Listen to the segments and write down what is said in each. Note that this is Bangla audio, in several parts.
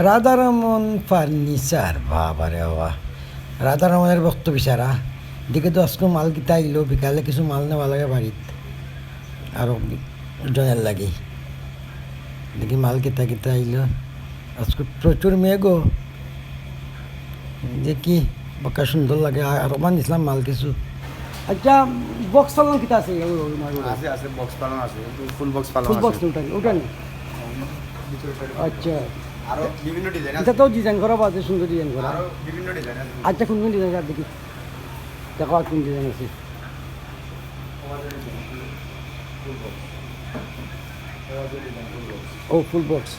রাধারমন ফার্নিচার বাবারে বাবা, রাধারমনের বক্ত বিচারা দিকে তো আজকে মাল কিতা আইলো, বিকালে কিছু মাল নেওয়া লাগে বাড়িত আরও জনের লাগে। দেখি মাল কিতা কিতা আইলো, আজকে প্রচুর মেঘও দেখি বকা সুন্দর লাগে। আর ওমান দিছিলাম মাল কিছু। আচ্ছা, বক্স পালন কিতা আছে? আছে আছে বক্স পালন আছে, ফুল বক্স পালন ফুল আছে। বক্স ওটা নেই। আচ্ছা, আরো বিভিন্ন ডিজাইন আছে, এটা তো ডিজাইন করা আছে, সুন্দর ডিজাইন করা। আরো বিভিন্ন ডিজাইন আছে। আচ্ছা, কোন কোন ডিজাইন আছে দেখি, দেখো আর কোন ডিজাইন আছে। ও ফুল বক্স,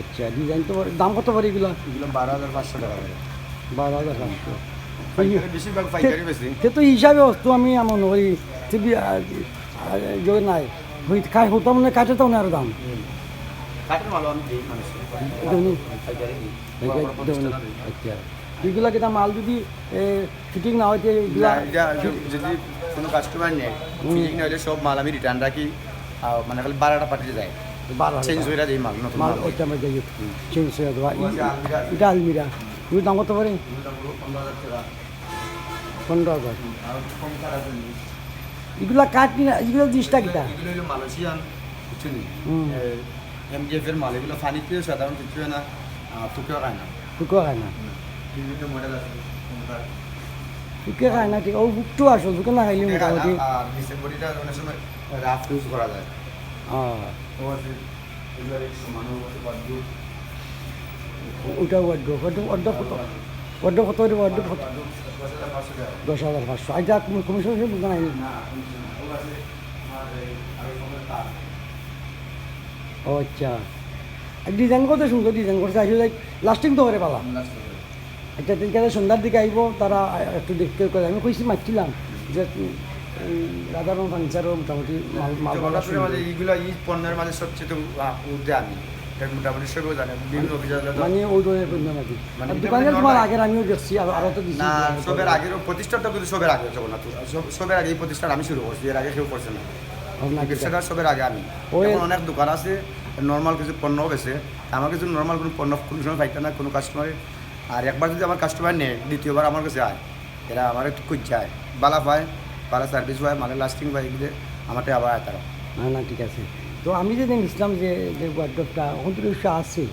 আচ্ছা ডিজাইন তো দাম কত পড়ে এগুলো? এগুলো 12,500 টাকা করে। 12,500। পাইকারি বেশিরভাগ পাইকারি বেশি। সে তো হিসাবে বস্তু আমি এমন করি যদি নাই খাই হতাম না, কাটে তো না আরো দাম। কাঠের মাল আমি দিই মানুষকে, পাইকারি দিই। আচ্ছা, এগুলা কিনা মাল যদি ফিটিং না হইতে যদি কোনো কাস্টমার নেই, ফিটিং না হলে সব মাল আমি রিটার্ন রাখি। মানে খালি 12টা পাঠিয়ে যায়, চেঞ্জ হয়ে যায় মাল, নতুন মাল মাল। ওইটা আমি যাই চেঞ্জ হয়ে দেওয়া। এটা আলমিরা, এগুলো দাম কত পারে? 15,000। এগুলা কাঠ কিনা, এগুলো 10টা কিটা? এগুলো হলো মালয়েশিয়ান, কিছু নেই MDF এর মাল। এগুলো ফানিতেও সাধারণ কিছু হয় না, ফুকেও খায় না। ফুকুয়া খায় না, বিভিন্ন মডেল আছে। ফুকে খায় না, ঠিক। ও বুকটু আসল, ফুকে না খাইলে মোটামুটি। আর নিচের বডিটা অনেক সময় রাফ ইউজ করা যায়। ও আছে এগুলো সমানো আছে। ওটা ওয়ার্ড্রোপ, ওয়ার্ড্রোপ কত? ওয়ার্ড্রোপ কত? ওয়ার্ড্রোপ কত? 10,500। আচ্ছা, কমিশন বুঝতে নাই। ও আচ্ছা, ডিজাইন কত সুন্দর ডিজাইন করছে, আসলে লাইক লাস্টিং তো করে পালাম। আচ্ছা, তিনকালে সন্ধ্যার দিকে আইব, তারা একটু দেখতে করে। আমি কইছি মারছিলাম যে রাধারমন ফার্নিচারও মোটামুটি মাল এইগুলো এই পণ্যের মাঝে সবচেয়ে উঠে আমি মোটামুটি সবেও জানে, বিভিন্ন অভিযোগ। মানে ওই ধরনের পণ্য নাকি? দোকানে তোমার আগের আমিও দেখছি, আরও তো দিচ্ছি না, সবের আগের প্রতিষ্ঠানটা কিন্তু সবের আগে জগন্নাথ, সবের আগে এই প্রতিষ্ঠান আমি শুরু করছি, এর আগে কেউ করছে না। সেটা সবের আগে আমি। এখন অনেক দোকান আছে নর্মাল কিছু পণ্যও বেছে, আমার কিছু নর্মাল কোনো পণ্য কোনো সময় পাইতে না কোনো কাস্টমারে। আর একবার যদি আমার কাস্টমার নেয়, দ্বিতীয়বার আমার কাছে আয়, এরা আমার একটু খুঁজ যায়, বালা পায়, বালা সার্ভিস পায়, মানে লাস্টিং পায়, এগুলো আমারটা আবার আয় তারা। না না, ঠিক আছে। তো আমি যে ইসলাম যে ওয়ার্ড্রপটা এখন তো উৎসাহ আছে,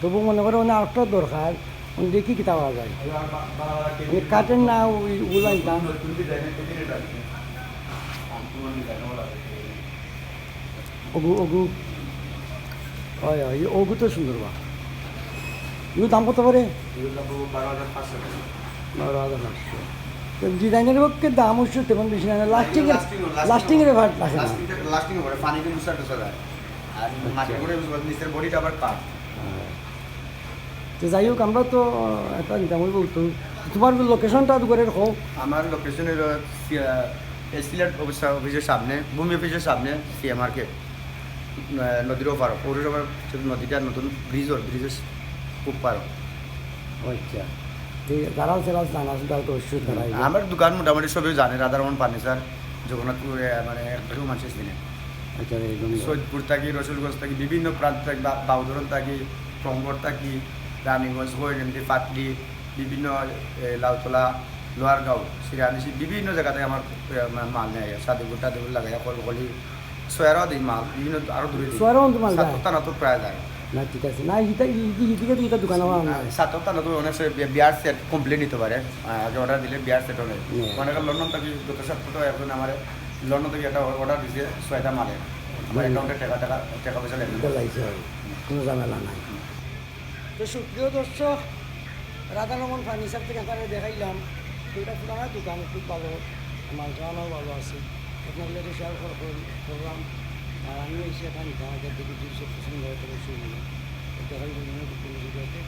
তবু মনে করো মানে আরেকটা দরকার, দেখি কিতা পাওয়া যায়। কাটেন না ওইগুলো নিতাম। ওগু ওগু হয় হয়, ওগু তো সুন্দর বা। এগুলো দাম কত পারে? 12,500। ডিজাইনের পক্ষে দাম হচ্ছে তেমন বেশি না, লাস্টিংয়ের ভাট লাগে না। লাস্টিং করে পানিতে মুসার টুসা যায়, আর মাটির করে নিচের বডিটা আবার কাট। তো যাই হোক, আমরা তো একটা নিতাম বলতো। তোমার লোকেশনটা করে হোক। আমার লোকেশন হলো সিলেট অফিসের সামনে, ভূমি অফিসের সামনে, সিএ মার্কেট, নদীর ওপার, পৌরসভার নদীটা নতুন ব্রিজের খুব পারো। আচ্ছা, যারা সেরা জানা তারা তো অবশ্যই তারা। আমার দোকান মোটামুটি সবই জানে, রাধারমন ফার্নিচার জগন্নাথপুরে, মানে একটু মানুষের চিনে। আচ্ছা, সৈয়দপুর থাকি, রসুলগঞ্জ থাকি, বিভিন্ন প্রান্ত থাকি, বাউদরন থাকি, প্রঙ্গর থাকি, রানীগঞ্জ, গৈরিন্দি, পাটলি, বিভিন্ন লাউতলা, লোহারগাঁও, সিরানিসি, বিভিন্ন জায়গা থেকে আমার মাল নেয়। সাদুগুর টাদুগুর লাগাই কলকলি সোয়ারও দিই মাল, বিভিন্ন আরও দূরে সাতটা প্রায় যায়। না, ঠিক আছে। না, ইদিকে তো এটা দোকান আমার না। সাতটা নতুন অনেক বিয়ার সেট কমপ্লিট নিতে পারে, আগে অর্ডার দিলে বিয়ার সেট অনেক। অনেক লন্ডন থেকে গত সপ্তাহে এখন আমার লন্ডন থেকে একটা অর্ডার দিয়েছে 6টা মালে, আমার অ্যাকাউন্টে টাকা পয়সা লাগছে, কোনো ঝামেলা নাই। তো সুপ্রিয় দর্শক, রাধারমন ফার্নিচার থেকে এখানে দেখাইলাম, এটা পুরানো দোকান, খুব ভালো, মাল খাওয়ানো ভালো আছে। আপনাদের শেয়ার করলাম। আর আমিও এসে এখানে আমাদের দেখি 200 পছন্দ হয়তো বেশি দেখাই বিভিন্ন ভিডিওতে।